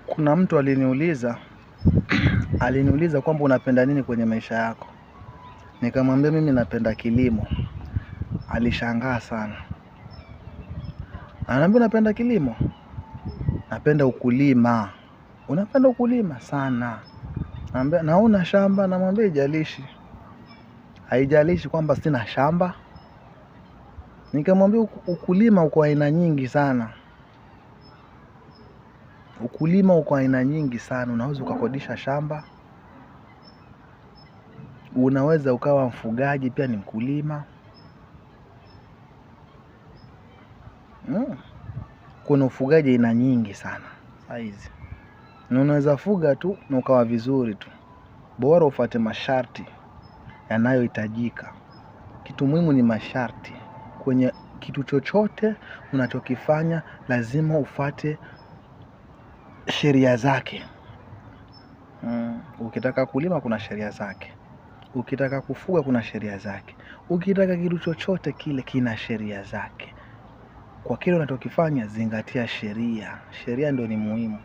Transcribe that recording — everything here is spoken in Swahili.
Kuna mtu aliniuliza kwamba unapenda nini kwenye maisha yako. Nikamwambia mimi napenda kilimo. Alishangaa sana. Ananiambia unapenda kilimo? Napenda ukulima. Unapenda ukulima? Sana. Anambia na una shamba? Namwambia haijalishi. Haijalishi kwamba sina shamba. Nikamwambia ukulima uko aina nyingi sana. Ukulima uko aina nyingi sana. Unaweza ukakodisha shamba. Unaweza ukawa mfugaji pia ni mkulima. Kuna ufugaji aina nyingi sana saizi. Na unaweza fuga tu na ukawa vizuri tu. Bora ufuate masharti yanayohitajika. Kitu muhimu ni masharti. Kwenye kitu chochote unachokifanya lazima ufuate sheria zake. Ukitaka kulima kuna sheria zake. Ukitaka kufuga kuna sheria zake. Ukitaka kitu chochote kile kina sheria zake. Kwa kile unachokifanya zingatia sheria. Sheria ndio ni muhimu.